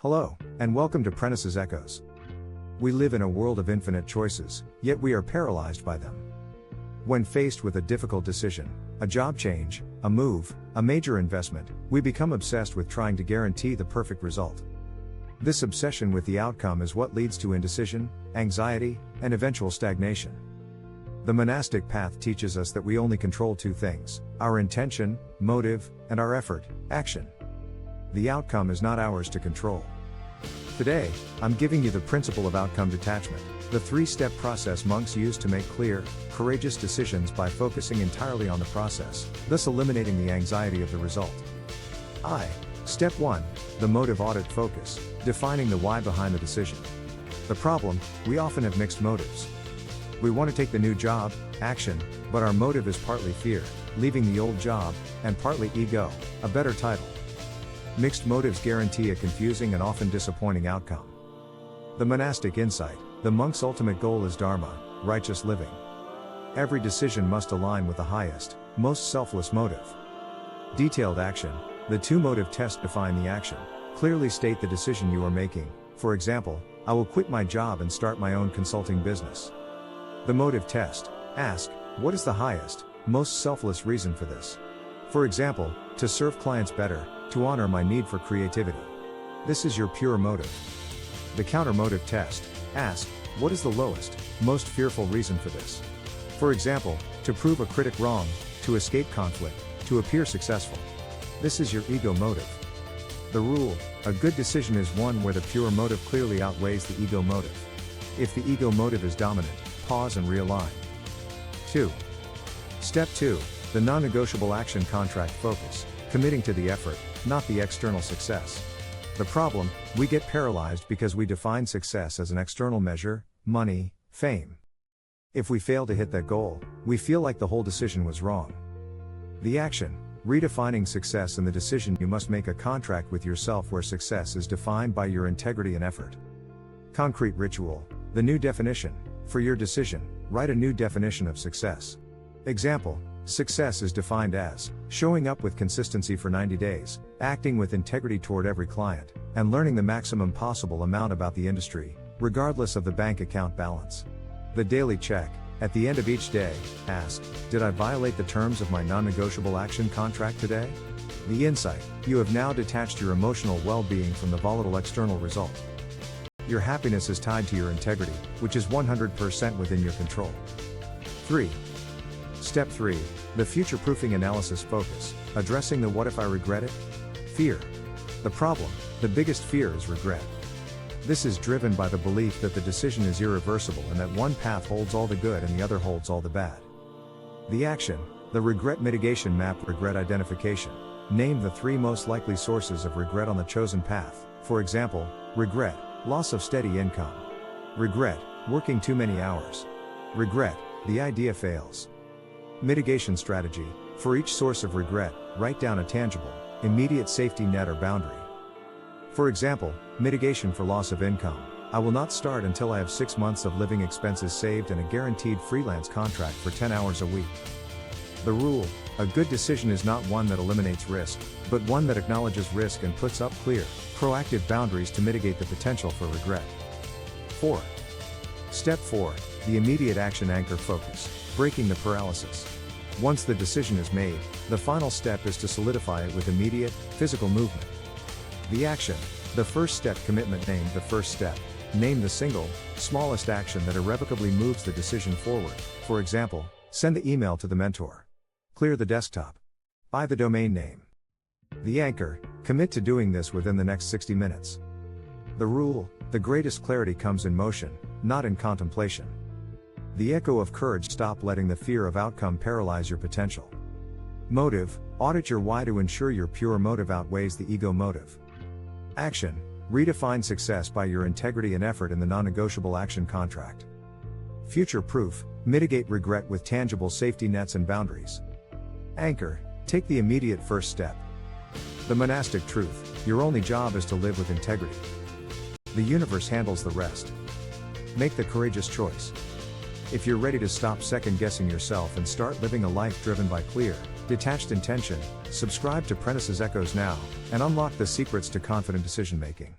Hello, and welcome to Prentice's Echoes. We live in a world of infinite choices, yet we are paralyzed by them. When faced with a difficult decision, a job change, a move, a major investment, we become obsessed with trying to guarantee the perfect result. This obsession with the outcome is what leads to indecision, anxiety, and eventual stagnation. The monastic path teaches us that we only control two things: our intention, motive, and our effort, action. The outcome is not ours to control. Today, I'm giving you the principle of outcome detachment, the three-step process monks use to make clear, courageous decisions by focusing entirely on the process, thus eliminating the anxiety of the result. Step 1. The motive audit focus, defining the why behind the decision. The problem: we often have mixed motives. We want to take the new job, action, but our motive is partly fear, leaving the old job, and partly ego, a better title. Mixed motives guarantee a confusing and often disappointing outcome. The monastic insight: the monk's ultimate goal is dharma, righteous living. Every decision must align with the highest, most selfless motive. Detailed action: the two motive tests define the action, clearly state the decision you are making. For example, I will quit my job and start my own consulting business. The motive test: ask, what is the highest, most selfless reason for this? For example, to serve clients better, to honor my need for creativity. This is your pure motive. The counter motive test: ask, what is the lowest, most fearful reason for this? For example, to prove a critic wrong, to escape conflict, to appear successful. This is your ego motive. The rule: a good decision is one where the pure motive clearly outweighs the ego motive. If the ego motive is dominant, pause and realign. 2. Step 2. The non-negotiable action contract focus, committing to the effort, not the external success. The problem: we get paralyzed because we define success as an external measure, money, fame. If we fail to hit that goal, we feel like the whole decision was wrong. The action: redefining success and the decision: you must make a contract with yourself where success is defined by your integrity and effort. Concrete ritual: the new definition. For your decision, write a new definition of success. Example: success is defined as showing up with consistency for 90 days, acting with integrity toward every client, and learning the maximum possible amount about the industry, regardless of the bank account balance. The daily check: at the end of each day, ask, did I violate the terms of my non-negotiable action contract today? The insight: you have now detached your emotional well-being from the volatile external result. Your happiness is tied to your integrity, which is 100% within your control. 3. Step 3. The future-proofing analysis focus, addressing the what if I regret it? Fear. The problem: the biggest fear is regret. This is driven by the belief that the decision is irreversible and that one path holds all the good and the other holds all the bad. The action: the regret mitigation map. Regret identification. Name the 3 most likely sources of regret on the chosen path. For example, regret: loss of steady income. Regret: working too many hours. Regret: the idea fails. Mitigation strategy: for each source of regret, write down a tangible, immediate safety net or boundary. For example, mitigation for loss of income: I will not start until I have 6 months of living expenses saved and a guaranteed freelance contract for 10 hours a week. The rule: a good decision is not one that eliminates risk, but one that acknowledges risk and puts up clear, proactive boundaries to mitigate the potential for regret. 4. Step 4. The immediate action anchor focus, breaking the paralysis. Once the decision is made, the final step is to solidify it with immediate, physical movement. The action: the first step. Commitment. Name the first step. Name the single, smallest action that irrevocably moves the decision forward. For example, send the email to the mentor. Clear the desktop. Buy the domain name. The anchor: commit to doing this within the next 60 minutes. The rule: the greatest clarity comes in motion, not in contemplation. The echo of courage: stop letting the fear of outcome paralyze your potential. Motive: audit your why to ensure your pure motive outweighs the ego motive. Action: redefine success by your integrity and effort in the non-negotiable action contract. Future proof: mitigate regret with tangible safety nets and boundaries. Anchor: take the immediate first step. The monastic truth: your only job is to live with integrity. The universe handles the rest. Make the courageous choice. If you're ready to stop second-guessing yourself and start living a life driven by clear, detached intention, subscribe to Prentice's Echoes now, and unlock the secrets to confident decision-making.